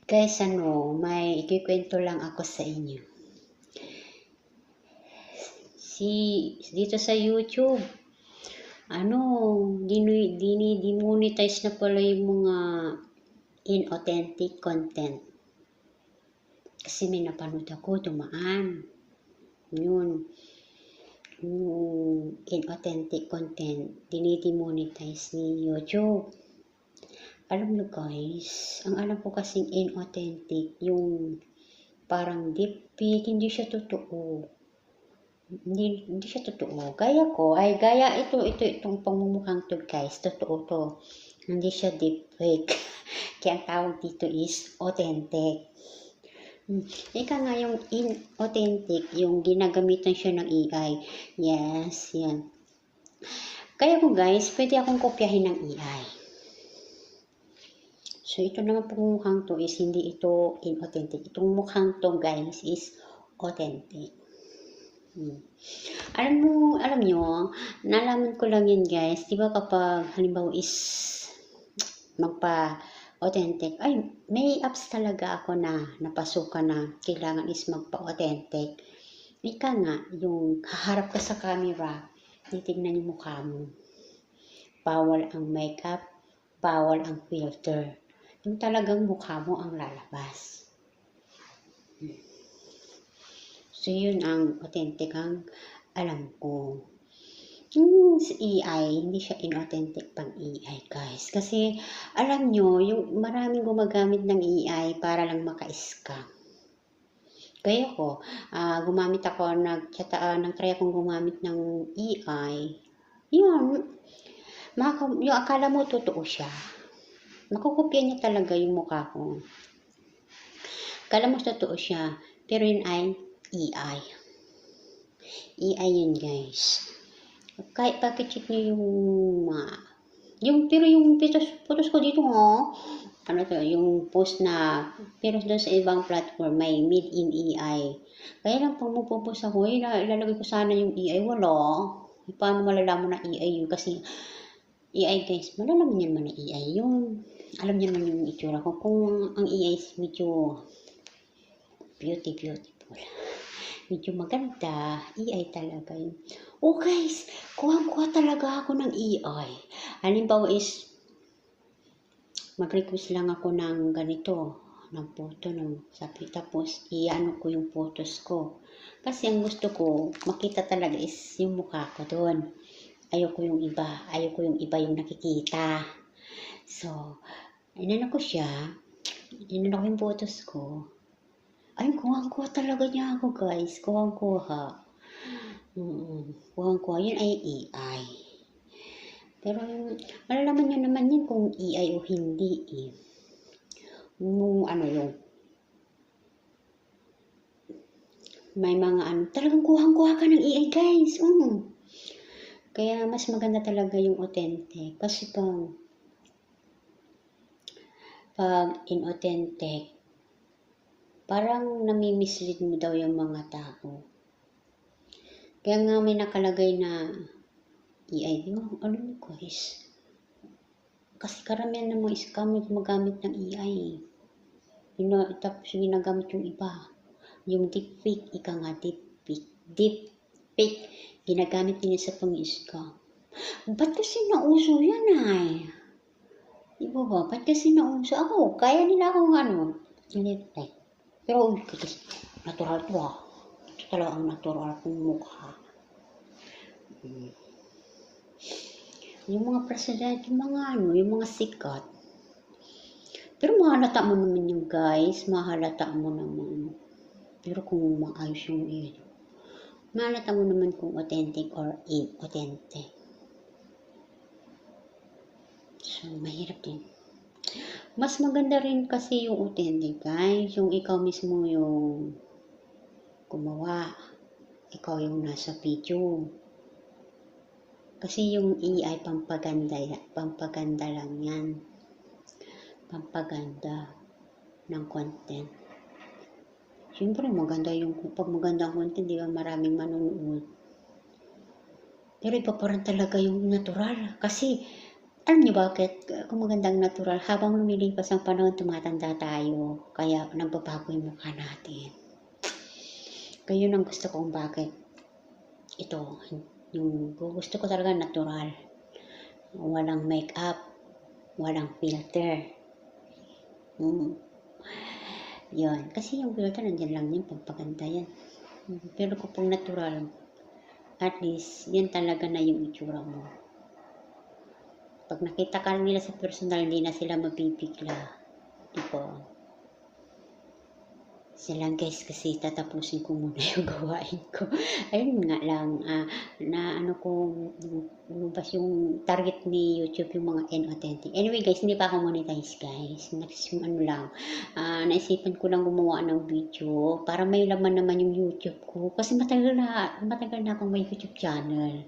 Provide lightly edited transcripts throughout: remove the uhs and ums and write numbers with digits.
Guys, may ikikwento lang ako sa inyo. Dito sa YouTube, demonetize na pala yung mga inauthentic content. Kasi may napanood ako, dumaan. Yun, yung inauthentic content, dinidemonetize ni YouTube. Alam nyo guys, ang alam ko kasing inauthentic, yung parang deepfake, hindi siya totoo. Hindi siya totoo. Gaya itong pamumukhang to guys, totoo to. Hindi siya deepfake. Kaya ang tawag dito is authentic. Ika nga yung inauthentic, yung ginagamitan siya ng AI. Yes, yan. Kaya ko guys, pwede akong kopyahin ng AI. So, ito naman pong mukhang to is hindi ito inauthentic. Itong mukhang to guys is authentic. Alam nyo, nalaman ko lang yun guys. Diba kapag halimbawa is magpa-authentic, ay may apps talaga ako na napasukan na kailangan is magpa-authentic. Ika nga, yung haharap ka sa camera, titignan yung mukha mo. Bawal ang makeup, bawal ang filter. Yung talagang mukha mo ang lalabas. So, yun ang authentic ang alam ko. Yung AI, hindi siya inauthentic pang AI, guys. Kasi, alam nyo, yung maraming gumagamit ng AI para lang maka-scam. Kaya ko, nag-try akong gumamit ng AI. Yun, yung akala mo totoo siya. Makukopya niya talaga yung mukha ko. Akala mo totoo siya, pero yun ay AI. AI yun guys. Kahit pakicheck nyo pero yung photos ko dito yung post na, pero doon sa ibang platform may made in AI. Kaya lang pag magpo-post ako, ilalagay ko sana yung AI, wala. Paano malalaman na AI yun? Kasi AI guys, malalaman yan man na AI yun. Alam niyo man yung itsura ko. Kung ang AI is medyo beautiful, medyo maganda, AI talaga yun. Oh guys, kuha talaga ako ng AI. Halimbawa is, mag-request lang ako ng ganito, ng photo, tapos i-ano ko yung photos ko. Kasi ang gusto ko, makita talaga is yung mukha ko doon. Ayoko yung iba yung nakikita. So, inano ko yung photos ko. Ay, kuha talaga niya ako guys. Kuha. Yun ay AI. Pero, malalaman nyo naman yun kung AI o hindi eh. May mga talagang kuha ka ng AI guys. Kaya mas maganda talaga yung authentic. Kasi pag inauthentic, parang nami-mislead mo daw yung mga tao. Kaya nga may nakalagay na AI. Alam mo guys, kasi karamihan ng mga scammer gumagamit ng AI. Tapos ginagamit yung iba. Yung deepfake, deepfake, ginagamit din sa pang-scam. Ba't kasi nauso yan ay? Diba ba? Ba't kasi nauso? Ako, kaya nila akong pero natural to Ito talaga ang natural kong mukha. Yung mga president, yung mga sikat. Pero mahalata mo naman yung guys, mahalata mo naman. Pero kung maayos yung mahalata mo naman kung authentic or inauthentic. So, mahirap din. Mas maganda rin kasi yung authentic guys, yung ikaw mismo yung gumawa. Ikaw yung nasa video. Kasi yung AI pampaganda lang yan. Pampaganda ng content. Siyempre maganda pag maganda ang content, di ba maraming manonood. Pero iba pa rin talaga yung natural. Kasi Alam niyo bakit? Kung magandang natural, habang lumilipas ang panahon, tumatanda tayo. Kaya nagbabago yung mukha natin. Kaya yun ang gusto kong bakit. Ito, yung gusto ko talaga natural. Walang make-up, walang filter. Yun. Kasi yung filter, nandyan lang yun, pagpaganda yan. Pero kung natural, at least, yan talaga na yung itsura mo. Pag nakita ka nila sa personal, hindi na sila mapipigla. Diba? Silang guys, kasi tatapusin ko muna yung gawain ko. Ayun nga lang, na ano ko, lumabas yung target ni YouTube, yung mga inauthentic. Anyway guys, hindi pa ako monetize guys. Next yung ano lang, naisipan ko lang gumawa ng video para may laman naman yung YouTube ko. Kasi matagal na akong may YouTube channel.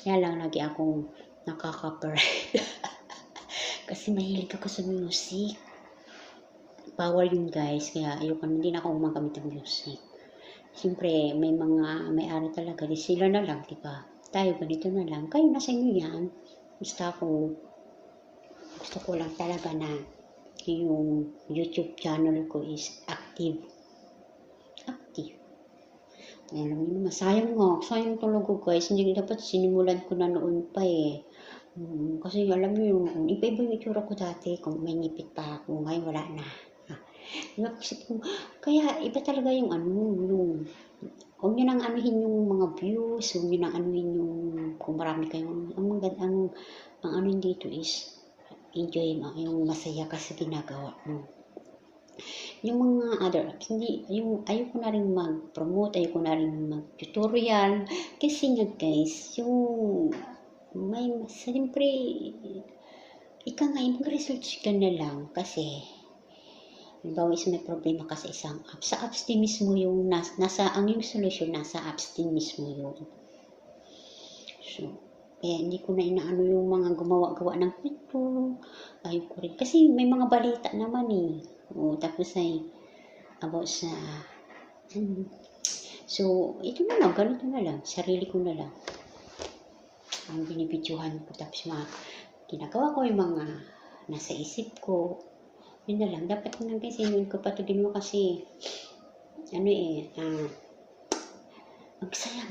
Kaya lang, lagi akong nakaka-copyright. Kasi mahilig ako sa music. Power yun guys, kaya ayoko na din ako gumagamit ng music. Siyempre, may mga may-ari talaga, di sila na lang, diba? Tayo, ganito na lang. Kayo, nasa inyo yan. Gusto ko lang talaga na yung YouTube channel ko is active. Alam niyo naman, sayang talaga guys. Hindi dapat sinimulan ko na noon pa eh. Kasi alam niyo yung iba-iba yung itsura ko dati. Kung may ngipit pa ako, ngayon wala na. Diba, kaya iba talaga yung huwag nyo nang anuhin yung mga views, huwag nyo nang anuhin yung, kung marami kayong, ang ano dito is, enjoy mo, yung masaya ka sa ginagawa mo. Yung mga other apps, ayoko na rin mag-promote, ayoko na rin mag-tutorial, kasi nga guys, yung, siyempre, mag-research ka na lang, kasi, halimbawa may problema ka sa isang app. Sa apps din mismo yung ang yung solution nasa apps din mismo yun. So, hindi ko na inaano yung mga gumawa-gawa ng picture. Ayoko rin. Kasi may mga balita naman eh. Tapos ay about sa so, ito na lang. Ganito na lang. Sarili ko na lang. Ang binibidyohan ko. Tapos ginagawa ko yung mga nasa isip ko. Yun na lang. Dapat na kasi yun ko patugin mo kasi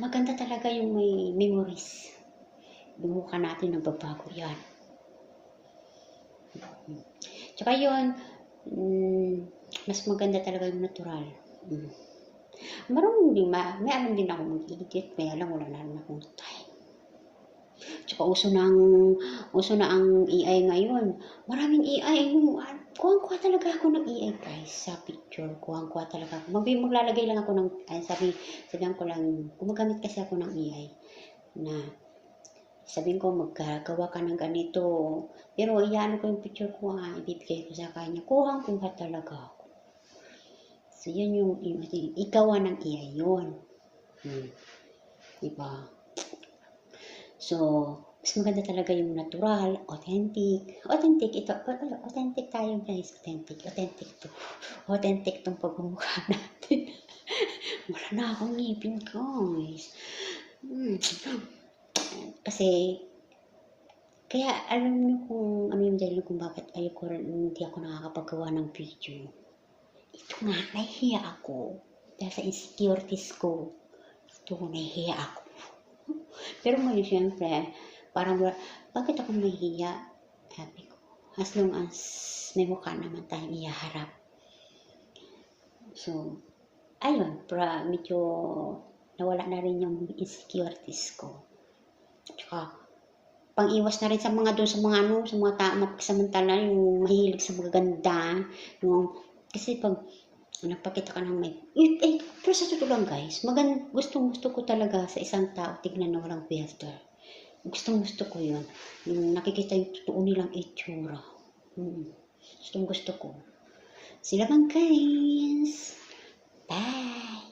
maganda talaga yung may memories. Yung mukha natin nagbabago yan. Tsaka yun, mas maganda talaga yung natural. Marunong din, may alam din ako mag-edit, kaya lang wala na rin akong time. Tsaka uso na ang AI ngayon. Maraming AI. Kuha talaga ako ng AI guys sa picture. Kuha talaga ako. Maglalagay lang ako ng, sabihan ko lang, gumagamit kasi ako ng AI na sabihin ko magagawa ka ng ganito. Pero iyan ko yung picture ko ibibigay ko sa kanya. Kuha talaga ako. So yun yung ikaw ng AI yun. Diba? So, mas maganda talaga yung natural, authentic. Authentic tayo guys. Authentic tong pagmumukha natin. Wala na akong ngipin guys. Kasi, kaya alam niyo kung ano yung dahilan kung bakit hindi ako nakakapagawa ng video. Ito nga, nahihiya ako. Dahil sa insecurities ko. Nahihiya ako. Pero ngayon, syempre, parang, bakit ako nahihiya? Sabi ko, as long as may mukha naman tayong ihaharap. So, ayun, medyo nawala na rin yung insecurities ko. Tsaka, pang-iwas na rin sa mga mapagsamantala, yung mahilig sa magaganda, kasi pag nagpakita ka ng pero sa totoo lang guys, gustong-gusto ko talaga sa isang tao, tignan na walang filter. Gustong-gusto ko yun. Yung nakikita yung totoo nilang itsura. Gustong-gusto ko. Sila bang guys? Bye!